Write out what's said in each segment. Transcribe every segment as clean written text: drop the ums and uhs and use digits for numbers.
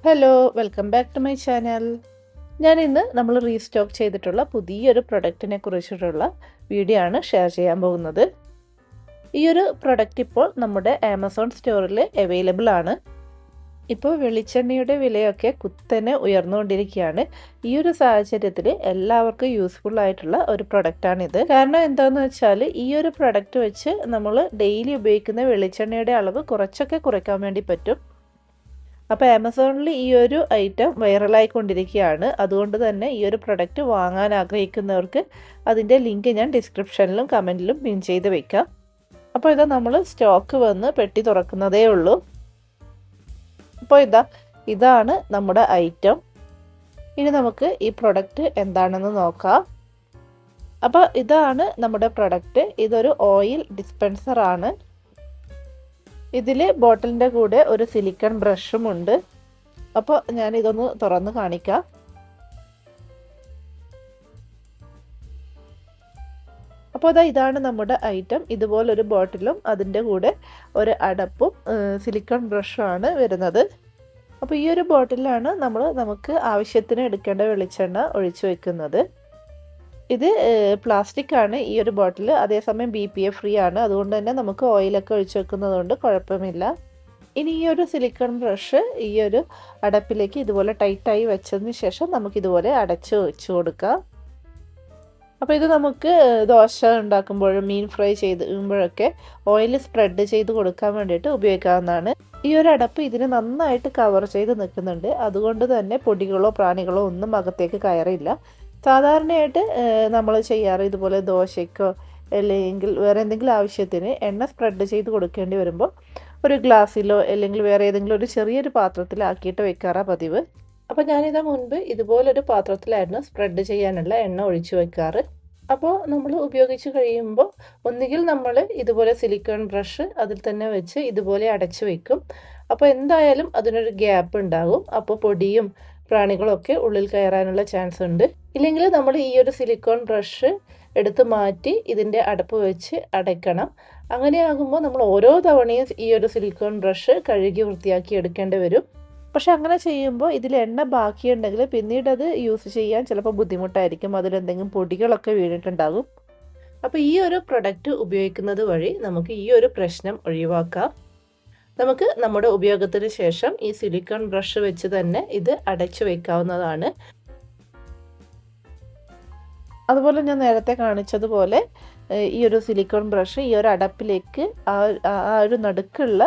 Hello, welcome back to my channel. ഞാൻ ഇന്ന് നമ്മൾ റീസ്റ്റോക്ക് ചെയ്തിട്ടുള്ള പുതിയൊരു പ്രൊഡക്റ്റിനെ കുറിച്ചിട്ടുള്ള വീഡിയോ ആണ് ഷെയർ ചെയ്യാൻ പോകുന്നത്. ഈ ഒരു പ്രൊഡക്റ്റ് ഇപ്പോൾ നമ്മുടെ ആമസോൺ സ്റ്റോറിൽ അവൈലബിൾ ആണ്. ഇപ്പോൾ വെളിച്ചെണ്ണയുടെ വിലയൊക്കെ കുത്തനെ ഉയർന്നുകൊണ്ടിരിക്കുകയാണ്. ഈ ഒരു സാഹചര്യത്തിൽ എല്ലാവർക്കും യൂസ്ഫുൾ ആയിട്ടുള്ള ഒരു പ്രൊഡക്റ്റാണിത്. കാരണം എന്താണെന്ന് വെച്ചാൽ ഈ ഒരു പ്രൊഡക്റ്റ് വെച്ച് നമ്മൾ ഡെയിലി ഉപയോഗിക്കുന്ന വെളിച്ചെണ്ണയുടെ അളവ് കുറച്ചൊക്കെ കുറയ്ക്കാൻ വേണ്ടി പറ്റും. അപ്പോൾ ആമസോണിൽ ഈ ഒരു ഐറ്റം വൈറലായിക്കൊണ്ടിരിക്കുകയാണ്. അതുകൊണ്ട് തന്നെ ഈ ഒരു പ്രൊഡക്റ്റ് വാങ്ങാൻ ആഗ്രഹിക്കുന്നവർക്ക് അതിൻ്റെ ലിങ്ക് ഞാൻ ഡിസ്ക്രിപ്ഷനിലും കമൻറ്റിലും പിൻ ചെയ്ത് വെക്കാം. അപ്പോൾ ഇതാ നമ്മൾ സ്റ്റോക്ക് വന്ന് പെട്ടി തുറക്കുന്നതേ ഉള്ളൂ. അപ്പോൾ ഇതാണ് നമ്മുടെ ഐറ്റം. ഇനി നമുക്ക് ഈ പ്രൊഡക്റ്റ് എന്താണെന്ന് നോക്കാം. അപ്പോൾ ഇതാണ് നമ്മുടെ പ്രൊഡക്റ്റ്. ഇതൊരു ഓയിൽ ഡിസ്പെൻസർ ആണ്. ഇതിൽ ബോട്ടിലിൻ്റെ കൂടെ ഒരു സിലിക്കൺ ബ്രഷും ഉണ്ട്. അപ്പോൾ ഞാൻ ഇതൊന്ന് തുറന്ന് കാണിക്കാം. അപ്പോൾ ഇതാണ് നമ്മുടെ ഐറ്റം. ഇതുപോലൊരു ബോട്ടിലും അതിൻ്റെ കൂടെ ഒരു അടപ്പും സിലിക്കൺ ബ്രഷും ആണ് വരുന്നത്. അപ്പോൾ ഈ ഒരു ബോട്ടിലാണ് നമുക്ക് ആവശ്യത്തിന് എടുക്കേണ്ട വെളിച്ചെണ്ണ ഒഴിച്ചു വെക്കുന്നത്. ഇത് പ്ലാസ്റ്റിക് ആണ് ഈ ഒരു ബോട്ടിൽ. അതേസമയം BPA ഫ്രീ ആണ്. അതുകൊണ്ട് തന്നെ നമുക്ക് ഓയിലൊക്കെ ഒഴിച്ചു വെക്കുന്നത് കൊണ്ട് കുഴപ്പമില്ല. ഇനി ഈ ഒരു സിലിക്കൺ ബ്രഷ് ഈ ഒരു അടപ്പിലേക്ക് ഇതുപോലെ ടൈറ്റായി വെച്ചതിന് ശേഷം നമുക്കിതുപോലെ അടച്ച് വെച്ച് കൊടുക്കാം. അപ്പോൾ ഇത് നമുക്ക് ദോശ ഉണ്ടാക്കുമ്പോഴും മീൻ ഫ്രൈ ചെയ്യുമ്പോഴൊക്കെ ഓയിൽ സ്പ്രെഡ് ചെയ്ത് കൊടുക്കാൻ വേണ്ടിയിട്ട് ഉപയോഗിക്കാവുന്നതാണ്. ഈ ഒരു അടപ്പ് ഇതിന് നന്നായിട്ട് കവർ ചെയ്ത് നിൽക്കുന്നുണ്ട്. അതുകൊണ്ട് തന്നെ പൊടികളോ പ്രാണികളോ ഒന്നും അകത്തേക്ക് കയറില്ല. സാധാരണയായിട്ട് നമ്മൾ ചെയ്യാറ് ഇതുപോലെ ദോശയ്ക്കോ അല്ലെങ്കിൽ വേറെ എന്തെങ്കിലും ആവശ്യത്തിന് എണ്ണ സ്പ്രെഡ് ചെയ്ത് കൊടുക്കേണ്ടി വരുമ്പോൾ ഒരു ഗ്ലാസ്സിലോ അല്ലെങ്കിൽ വേറെ ഏതെങ്കിലും ഒരു ചെറിയൊരു പാത്രത്തിലാക്കിയിട്ട് വെക്കാറാണ് പതിവ്. അപ്പോൾ ഞാനിതാ മുൻപ് ഇതുപോലൊരു പാത്രത്തിലായിരുന്നു സ്പ്രെഡ് ചെയ്യാനുള്ള എണ്ണ ഒഴിച്ചു വെക്കാറ്. അപ്പോൾ നമ്മൾ ഉപയോഗിച്ച് കഴിയുമ്പോൾ ഒന്നുകിൽ നമ്മൾ ഇതുപോലെ സിലിക്കൺ ബ്രഷ് അതിൽ തന്നെ വെച്ച് ഇതുപോലെ അടച്ചു വെക്കും. അപ്പോൾ എന്തായാലും അതിനൊരു ഗ്യാപ്പ് ഉണ്ടാകും. അപ്പോൾ പൊടിയും പ്രാണികളൊക്കെ ഉള്ളിൽ കയറാനുള്ള ചാൻസ് ഉണ്ട്. ഇല്ലെങ്കിൽ നമ്മൾ ഈ ഒരു സിലിക്കോൺ ബ്രഷ് എടുത്ത് മാറ്റി ഇതിൻ്റെ അടപ്പ് വെച്ച് അടയ്ക്കണം. അങ്ങനെയാകുമ്പോൾ നമ്മൾ ഓരോ തവണയും ഈ ഒരു സിലിക്കോൺ ബ്രഷ് കഴുകി വൃത്തിയാക്കി എടുക്കേണ്ടി വരും. പക്ഷെ അങ്ങനെ ചെയ്യുമ്പോൾ ഇതിൽ എണ്ണ ബാക്കിയുണ്ടെങ്കിൽ പിന്നീട് അത് യൂസ് ചെയ്യാൻ ചിലപ്പോൾ ബുദ്ധിമുട്ടായിരിക്കും. അതിലെന്തെങ്കിലും പൊടികളൊക്കെ വീണിട്ടുണ്ടാകും. അപ്പോൾ ഈ ഒരു പ്രൊഡക്റ്റ് ഉപയോഗിക്കുന്നത് വഴി നമുക്ക് ഈ ഒരു പ്രശ്നം ഒഴിവാക്കാം. നമുക്ക് നമ്മുടെ ഉപയോഗത്തിന് ശേഷം ഈ സിലിക്കൺ ബ്രഷ് വെച്ച് തന്നെ ഇത് അടച്ചു വെക്കാവുന്നതാണ്. അതുപോലെ ഞാൻ നേരത്തെ കാണിച്ചതുപോലെ ഈ ഒരു സിലിക്കൺ ബ്രഷ് ഈ ഒരു അടപ്പിലേക്ക് ആ ഒരു നടുക്കുള്ള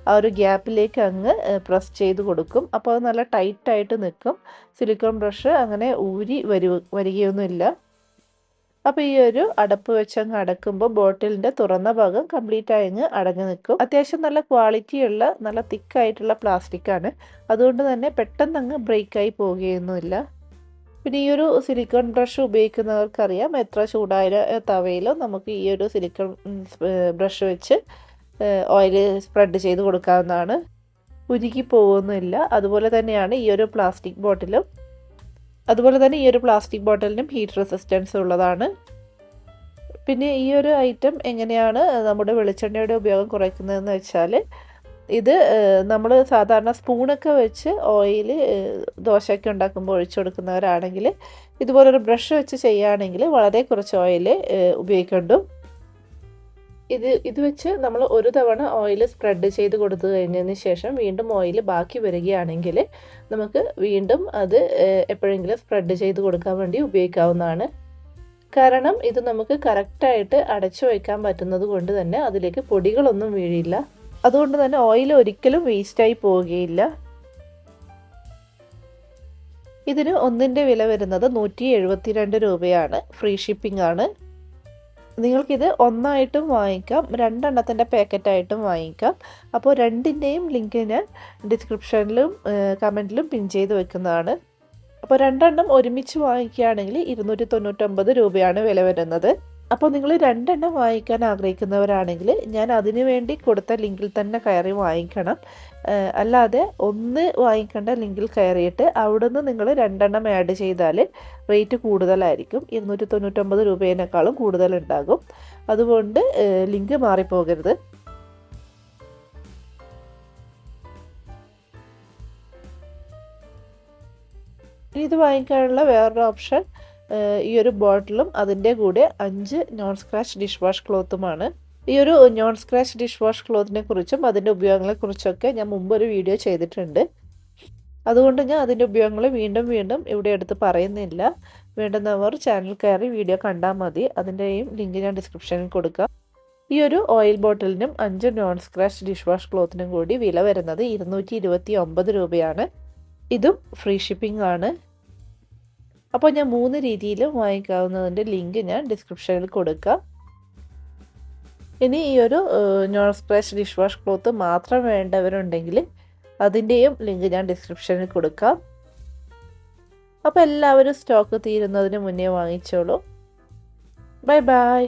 ആ ഒരു ഗ്യാപ്പിലേക്ക് അങ്ങ് പ്രസ് ചെയ്ത് കൊടുക്കും. അപ്പോൾ അത് നല്ല ടൈറ്റായിട്ട് നിൽക്കും. സിലിക്കൺ ബ്രഷ് അങ്ങനെ ഊരി വരികയൊന്നുമില്ല. അപ്പോൾ ഈ ഒരു അടപ്പ് വെച്ചങ്ങ് അടക്കുമ്പോൾ ബോട്ടിലിൻ്റെ തുറന്ന ഭാഗം കംപ്ലീറ്റ് ആയി അങ്ങ് അടഞ്ഞു നിൽക്കും. അത്യാവശ്യം നല്ല ക്വാളിറ്റിയുള്ള നല്ല തിക്കായിട്ടുള്ള പ്ലാസ്റ്റിക്കാണ്. അതുകൊണ്ട് തന്നെ പെട്ടെന്ന് അങ്ങ് ബ്രേക്കായി പോവുകയൊന്നുമില്ല. പിന്നെ ഈ ഒരു സിലിക്കൺ ബ്രഷ് ഉപയോഗിക്കുന്നവർക്കറിയാം എത്ര ചൂടായ തവയിലോ നമുക്ക് ഈ ഒരു സിലിക്കൺ ബ്രഷ് വെച്ച് ഓയിൽ സ്പ്രെഡ് ചെയ്ത് കൊടുക്കാവുന്നതാണ്. ഉരുകി പോകുന്നില്ല. അതുപോലെ തന്നെയാണ് ഈ ഒരു പ്ലാസ്റ്റിക് ബോട്ടിലും. അതുപോലെ തന്നെ ഈ ഒരു പ്ലാസ്റ്റിക് ബോട്ടിലിനും ഹീറ്റ് റെസിസ്റ്റൻസ് ഉള്ളതാണ്. പിന്നെ ഈ ഒരു ഐറ്റം എങ്ങനെയാണ് നമ്മുടെ വെളിച്ചെണ്ണയുടെ ഉപയോഗം കുറയ്ക്കുന്നതെന്ന് വെച്ചാൽ ഇത് നമ്മൾ സാധാരണ സ്പൂണൊക്കെ വെച്ച് ഓയിൽ ദോശയൊക്കെ ഉണ്ടാക്കുമ്പോൾ ഒഴിച്ചു കൊടുക്കുന്നവരാണെങ്കിൽ ഇതുപോലൊരു ബ്രഷ് വെച്ച് ചെയ്യുകയാണെങ്കിൽ വളരെ കുറച്ച് ഓയിൽ ഉപയോഗിക്കേണ്ടു. ഇത് വെച്ച് നമ്മൾ ഒരു തവണ ഓയിൽ സ്പ്രെഡ് ചെയ്ത് കൊടുത്തു കഴിഞ്ഞതിന് ശേഷം വീണ്ടും ഓയിൽ ബാക്കി വരികയാണെങ്കിൽ നമുക്ക് വീണ്ടും അത് എപ്പോഴെങ്കിലും സ്പ്രെഡ് ചെയ്ത് കൊടുക്കാൻ വേണ്ടി ഉപയോഗിക്കാവുന്നതാണ്. കാരണം ഇത് നമുക്ക് കറക്റ്റായിട്ട് അടച്ചു വയ്ക്കാൻ പറ്റുന്നത് കൊണ്ട് തന്നെ അതിലേക്ക് പൊടികളൊന്നും വീഴില്ല. അതുകൊണ്ട് തന്നെ ഓയിൽ ഒരിക്കലും വേസ്റ്റായി പോവുകയില്ല. ഇതിന് ഒന്നിൻ്റെ വില വരുന്നത് 172 രൂപയാണ്. ഫ്രീ ഷിപ്പിംഗ് ആണ്. നിങ്ങൾക്കിത് ഒന്നായിട്ടും വാങ്ങിക്കാം, 2 എണ്ണത്തിൻ്റെ പാക്കറ്റായിട്ടും വാങ്ങിക്കാം. അപ്പോൾ രണ്ടിൻ്റെയും ലിങ്ക് ഞാൻ ഡിസ്ക്രിപ്ഷനിലും കമൻറ്റിലും പിൻ ചെയ്ത് വെക്കുന്നതാണ്. അപ്പോൾ 2 എണ്ണം ഒരുമിച്ച് വാങ്ങിക്കുകയാണെങ്കിൽ 299 രൂപയാണ് വില വരുന്നത്. അപ്പോൾ നിങ്ങൾ 2 എണ്ണം വാങ്ങിക്കാൻ ആഗ്രഹിക്കുന്നവരാണെങ്കിൽ ഞാൻ അതിനു വേണ്ടി കൊടുത്ത ലിങ്കിൽ തന്നെ കയറി വാങ്ങിക്കണം. അല്ലാതെ ഒന്ന് വാങ്ങിക്കേണ്ട ലിങ്കിൽ കയറിയിട്ട് അവിടുന്ന് നിങ്ങൾ 2 എണ്ണം ആഡ് ചെയ്താൽ റേറ്റ് കൂടുതലായിരിക്കും. 299 രൂപയേക്കാളും കൂടുതലുണ്ടാകും. അതുകൊണ്ട് ലിങ്ക് മാറിപ്പോകരുത്. ഇനി ഇത് വാങ്ങിക്കാനുള്ള വേറൊരു ഓപ്ഷൻ ഈ ഒരു ബോട്ടിലും അതിൻ്റെ കൂടെ 5 നോൺ സ്ക്രാച്ച് ഡിഷ് വാഷ് ക്ലോത്തുമാണ്. ഈ ഒരു നോൺ സ്ക്രാച്ച് ഡിഷ് വാഷ് ക്ലോത്തിനെ കുറിച്ചും അതിൻ്റെ ഉപയോഗങ്ങളെക്കുറിച്ചൊക്കെ ഞാൻ മുമ്പ് ഒരു വീഡിയോ ചെയ്തിട്ടുണ്ട്. അതുകൊണ്ട് ഞാൻ അതിൻ്റെ ഉപയോഗങ്ങൾ വീണ്ടും വീണ്ടും ഇവിടെ എടുത്ത് പറയുന്നില്ല. വേണ്ടുന്നവർ ചാനൽ കയറി വീഡിയോ കണ്ടാൽ മതി. അതിൻ്റെയും ലിങ്ക് ഞാൻ ഡിസ്ക്രിപ്ഷനിൽ കൊടുക്കാം. ഈ ഒരു ഓയിൽ ബോട്ടിലിനും 5 നോൺ സ്ക്രാച്ച് ഡിഷ് വാഷ് ക്ലോത്തിനും കൂടി വില വരുന്നത് 229 രൂപയാണ്. ഇതും ഫ്രീ ഷിപ്പിംഗ് ആണ്. അപ്പോൾ ഞാൻ 3 രീതിയിലും വാങ്ങിക്കാവുന്നതിൻ്റെ ലിങ്ക് ഞാൻ ഡിസ്ക്രിപ്ഷനിൽ കൊടുക്കാം. ഇനി ഈ ഒരു non scratch dish wash cloth മാത്രം വേണ്ടവരുണ്ടെങ്കിൽ അതിൻ്റെയും ലിങ്ക് ഞാൻ ഡിസ്ക്രിപ്ഷനിൽ കൊടുക്കാം. അപ്പോൾ എല്ലാവരും സ്റ്റോക്ക് തീരുന്നതിന് മുന്നേ വാങ്ങിച്ചോളൂ. Bye by.